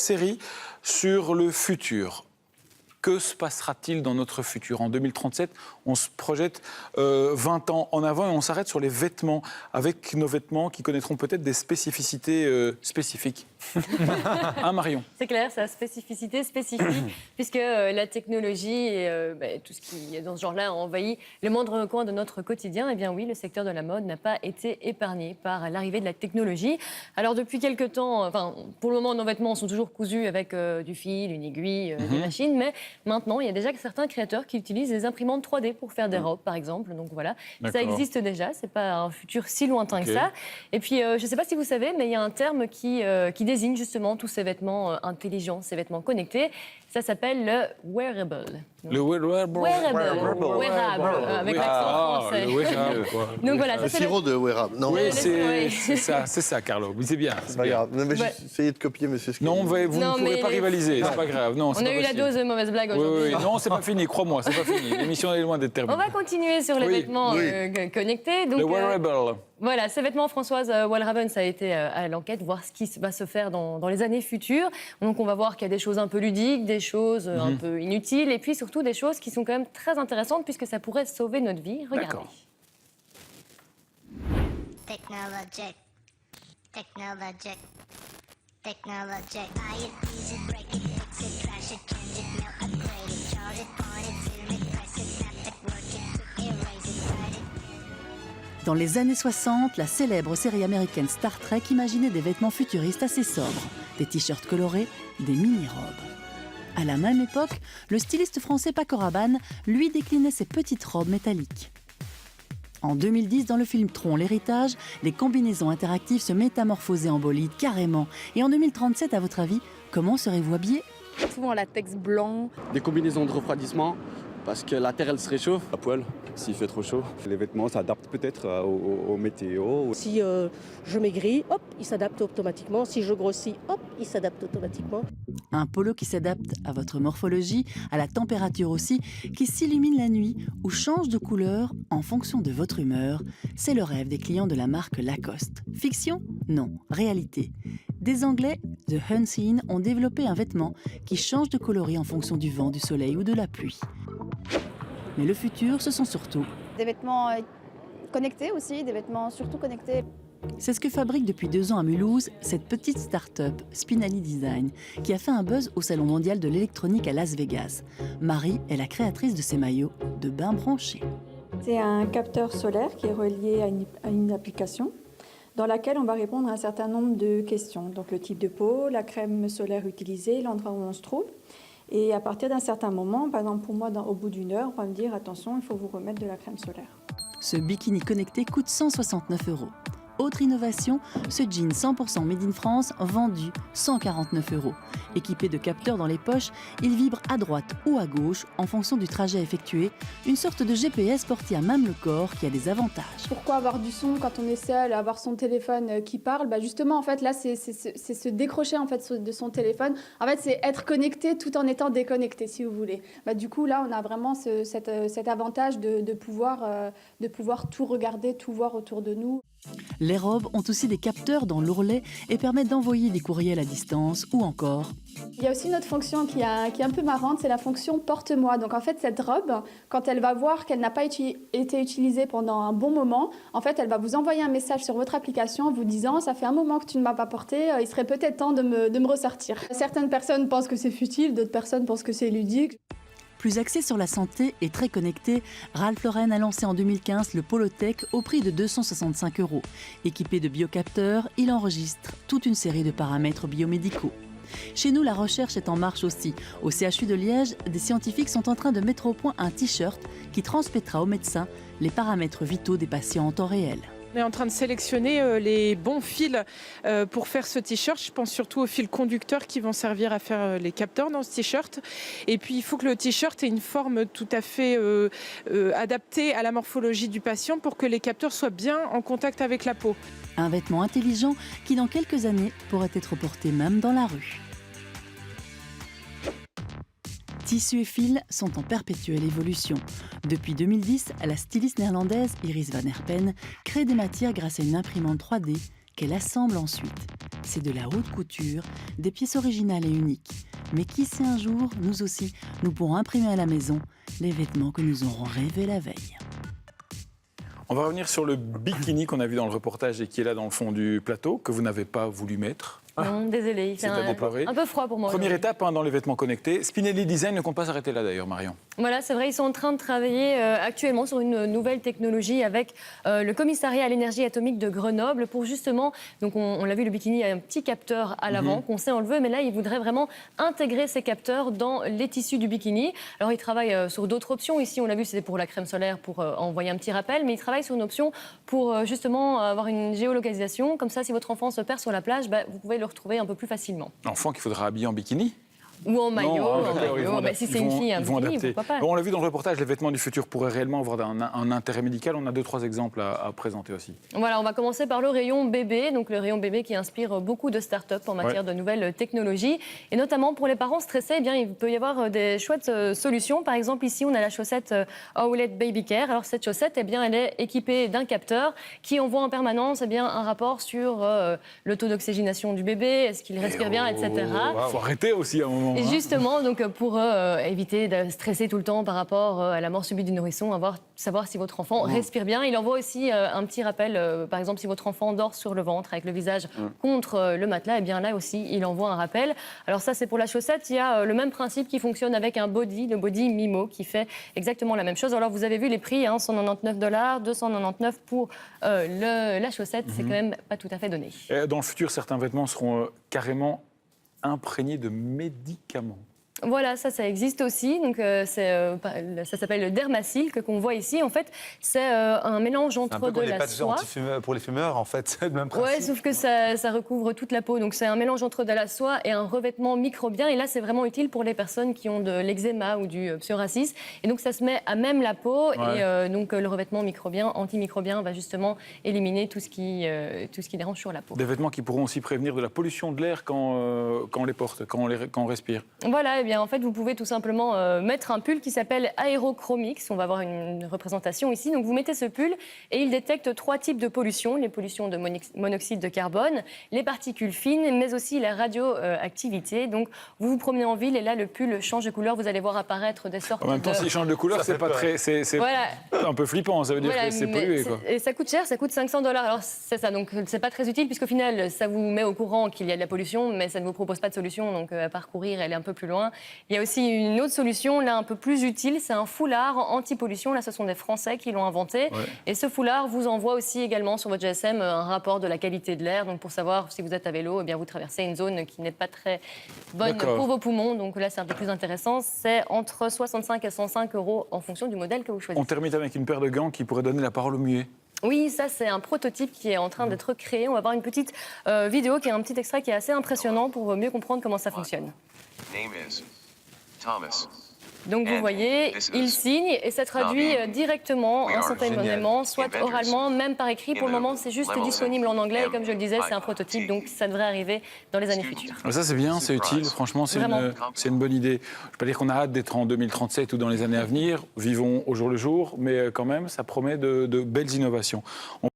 série sur le futur. Que se passera-t-il dans notre futur ? En 2037, on se projette 20 ans en avant et on s'arrête sur les vêtements, avec nos vêtements qui connaîtront peut-être des spécificités spécifiques. Hein, Marion ? C'est clair, ça a spécificité spécifique, puisque la technologie et tout ce qui est dans ce genre-là a envahi le moindre coin de notre quotidien. Eh bien oui, le secteur de la mode n'a pas été épargné par l'arrivée de la technologie. Alors depuis quelques temps, pour le moment, nos vêtements sont toujours cousus avec du fil, une aiguille, des machines, mais maintenant, il y a déjà certains créateurs qui utilisent des imprimantes 3D pour faire des robes, par exemple. Donc voilà, ça existe déjà, c'est pas un futur si lointain que ça. Et puis, je ne sais pas si vous savez, mais il y a un terme qui désigne justement tous ces vêtements intelligents, ces vêtements connectés. Ça s'appelle le wearable. Le wearable. Wearable, avec l'accent français. Le wearable, quoi. Donc voilà, Le sirop de wearable. Non, Oui, c'est ça, Carlo. Oui, c'est bien. c'est pas grave. Non, mais j'ai essayé de copier Monsieur Sky. Non, vous ne pourrez pas rivaliser, c'est pas grave. Non, on a eu la dose de mauvaise blague aujourd'hui. Oui, non, c'est pas fini, crois-moi, c'est pas fini. L'émission est loin d'être terminée. On va continuer sur les vêtements connectés. Donc, le wearable. Voilà, ces vêtements, Françoise Walraven, ça a été à l'enquête, voir ce qui va se faire dans les années futures. Donc on va voir qu'il y a des choses un peu ludiques, des choses un peu inutiles, et puis surtout des choses qui sont quand même très intéressantes puisque ça pourrait sauver notre vie. Regardez. D'accord. Technologic, technologic, technologic. Buy it, use it, break it, fix it, trash it, change it, melt, upgrade it, charge it, point it, zoom it, press it, snap it, work it, quick erase it, write it. Dans les années 60, la célèbre série américaine Star Trek imaginait des vêtements futuristes assez sobres, des t-shirts colorés, des mini-robes. À la même époque, le styliste français Paco Rabanne, lui, déclinait ses petites robes métalliques. En 2010, dans le film Tron, l'héritage, les combinaisons interactives se métamorphosaient en bolides carrément. Et en 2037, à votre avis, comment serez-vous habillés ? Souvent en latex blanc. Des combinaisons de refroidissement, parce que la terre, elle se réchauffe. À poil, s'il fait trop chaud. Les vêtements s'adaptent peut-être aux météos. Si je maigris, hop, il s'adapte automatiquement. Si je grossis, hop, il s'adapte automatiquement. Un polo qui s'adapte à votre morphologie, à la température aussi, qui s'illumine la nuit ou change de couleur en fonction de votre humeur. C'est le rêve des clients de la marque Lacoste. Fiction ? Non, réalité. Des Anglais, The Unseen, ont développé un vêtement qui change de coloris en fonction du vent, du soleil ou de la pluie. Mais le futur, ce sont surtout des vêtements connectés aussi, des vêtements surtout connectés. C'est ce que fabrique depuis 2 ans à Mulhouse cette petite start-up, Spinelli Design, qui a fait un buzz au Salon mondial de l'électronique à Las Vegas. Marie est la créatrice de ces maillots de bain branchés. C'est un capteur solaire qui est relié à une application dans laquelle on va répondre à un certain nombre de questions. Donc le type de peau, la crème solaire utilisée, l'endroit où on se trouve. Et à partir d'un certain moment, par exemple pour moi, au bout d'1 heure, on va me dire « attention, il faut vous remettre de la crème solaire ». Ce bikini connecté coûte 169 €. Autre innovation, ce jean 100% made in France vendu 149 €. Équipé de capteurs dans les poches, il vibre à droite ou à gauche en fonction du trajet effectué, une sorte de GPS porté à même le corps qui a des avantages. Pourquoi avoir du son quand on est seul, avoir son téléphone qui parle ? Justement, en fait, là, c'est se décrocher en fait, de son téléphone. En fait, c'est être connecté tout en étant déconnecté, si vous voulez. Du coup, là, on a vraiment cet avantage de pouvoir tout regarder, tout voir autour de nous. Les robes ont aussi des capteurs dans l'ourlet et permettent d'envoyer des courriels à distance ou encore... Il y a aussi une autre fonction qui est un peu marrante, c'est la fonction porte-moi. Donc en fait, cette robe, quand elle va voir qu'elle n'a pas été utilisée pendant un bon moment, en fait, elle va vous envoyer un message sur votre application en vous disant « ça fait un moment que tu ne m'as pas porté, il serait peut-être temps de me ressortir ». Certaines personnes pensent que c'est futile, d'autres personnes pensent que c'est ludique. Plus axé sur la santé et très connecté, Ralph Lauren a lancé en 2015 le Polotech au prix de 265 €. Équipé de biocapteurs, il enregistre toute une série de paramètres biomédicaux. Chez nous, la recherche est en marche aussi. Au CHU de Liège, des scientifiques sont en train de mettre au point un t-shirt qui transmettra aux médecins les paramètres vitaux des patients en temps réel. On est en train de sélectionner les bons fils pour faire ce t-shirt. Je pense surtout aux fils conducteurs qui vont servir à faire les capteurs dans ce t-shirt. Et puis, il faut que le t-shirt ait une forme tout à fait adaptée à la morphologie du patient pour que les capteurs soient bien en contact avec la peau. Un vêtement intelligent qui, dans quelques années, pourrait être porté même dans la rue. Tissus et fils sont en perpétuelle évolution. Depuis 2010, la styliste néerlandaise Iris van Herpen crée des matières grâce à une imprimante 3D qu'elle assemble ensuite. C'est de la haute couture, des pièces originales et uniques. Mais qui sait un jour, nous aussi, nous pourrons imprimer à la maison les vêtements que nous aurons rêvés la veille. On va revenir sur le bikini qu'on a vu dans le reportage et qui est là dans le fond du plateau, que vous n'avez pas voulu mettre. Non, désolé, il fait C'est à déplorer. un peu froid pour moi. Première aujourd'hui. étape dans les vêtements connectés. Spinelli Design ne compte pas s'arrêter là d'ailleurs, Marion. Voilà, c'est vrai, ils sont en train de travailler actuellement sur une nouvelle technologie avec le commissariat à l'énergie atomique de Grenoble pour justement, donc on l'a vu, le bikini a un petit capteur à l'avant qu'on sait enlever, mais là, ils voudraient vraiment intégrer ces capteurs dans les tissus du bikini. Alors, ils travaillent sur d'autres options. Ici, on l'a vu, c'était pour la crème solaire, pour envoyer un petit rappel, mais ils travaillent sur une option pour justement avoir une géolocalisation. Comme ça, si votre enfant se perd sur la plage, vous pouvez le retrouver un peu plus facilement. L'enfant qu'il faudra habiller en bikini. Ou en maillot, Non, si c'est une fille, un bikini, pourquoi pas. Bon, on l'a vu dans le reportage, les vêtements du futur pourraient réellement avoir un intérêt médical. On a 2-3 exemples à présenter aussi. Voilà, on va commencer par le rayon bébé, donc le rayon bébé qui inspire beaucoup de start-up en matière de nouvelles technologies. Et notamment pour les parents stressés, eh bien, il peut y avoir des chouettes solutions. Par exemple, ici, on a la chaussette Owlet Baby Care. Alors, cette chaussette, eh bien, elle est équipée d'un capteur qui envoie en permanence eh bien, un rapport sur le taux d'oxygénation du bébé, est-ce qu'il respire bien, etc. Il faut arrêter aussi à un moment. Et justement, donc, pour éviter de stresser tout le temps par rapport à la mort subite du nourrisson, savoir si votre enfant respire bien. Il envoie aussi un petit rappel, par exemple, si votre enfant dort sur le ventre avec le visage contre le matelas, et bien là aussi, il envoie un rappel. Alors ça, c'est pour la chaussette. Il y a le même principe qui fonctionne avec un body, le body Mimo, qui fait exactement la même chose. Alors vous avez vu les prix, hein, $199, $299 pour la chaussette. C'est quand même pas tout à fait donné. Et dans le futur, certains vêtements seront carrément imprégnés de médicaments. Voilà, ça existe aussi. Donc, ça s'appelle le dermasilk qu'on voit ici. En fait, c'est un mélange entre de la soie. Pour les fumeurs, en fait, c'est le même principe. Ouais, sauf que ça recouvre toute la peau. Donc, c'est un mélange entre de la soie et un revêtement microbien. Et là, c'est vraiment utile pour les personnes qui ont de l'eczéma ou du psoriasis. Et donc, ça se met à même la peau. Ouais. Et donc, le revêtement microbien, antimicrobien, va justement éliminer tout ce qui dérange sur la peau. Des vêtements qui pourront aussi prévenir de la pollution de l'air quand on les porte, quand on respire. Voilà. Eh bien, en fait, vous pouvez tout simplement mettre un pull qui s'appelle Aerochromix. On va avoir une représentation ici. Donc, vous mettez ce pull et il détecte 3 types de pollution. Les pollutions de monoxyde de carbone, les particules fines, mais aussi la radioactivité. Donc, vous vous promenez en ville et là, le pull change de couleur. Vous allez voir apparaître des sortes de... En même temps, s'il change de couleur, c'est pas très... C'est voilà. Un peu flippant. Ça veut dire que c'est pollué, quoi. Et ça coûte cher, ça coûte $500. Alors, c'est ça. Donc, c'est pas très utile puisqu'au final, ça vous met au courant qu'il y a de la pollution, mais ça ne vous propose pas de solution. Donc, à parcourir, elle est un peu plus loin. Il y a aussi une autre solution, là un peu plus utile, c'est un foulard anti-pollution. Là, ce sont des Français qui l'ont inventé. Ouais. Et ce foulard vous envoie aussi également sur votre GSM un rapport de la qualité de l'air. Donc pour savoir si vous êtes à vélo, eh bien, vous traversez une zone qui n'est pas très bonne pour vos poumons. Donc là, c'est un peu plus intéressant. C'est entre 65 et 105 € en fonction du modèle que vous choisissez. On termine avec une paire de gants qui pourrait donner la parole au muet. Oui, ça c'est un prototype qui est en train d'être créé. On va voir une petite vidéo qui est un petit extrait qui est assez impressionnant pour mieux comprendre comment ça fonctionne. Thomas. Donc vous voyez, il signe et ça traduit directement, instantanément, soit oralement, même par écrit. Pour le moment, c'est juste disponible en anglais. Et comme je le disais, c'est un prototype, donc ça devrait arriver dans les années futures. Ça, c'est bien, c'est utile. Franchement, c'est une bonne idée. Je ne vais pas dire qu'on a hâte d'être en 2037 ou dans les années à venir. Vivons au jour le jour, mais quand même, ça promet de belles innovations.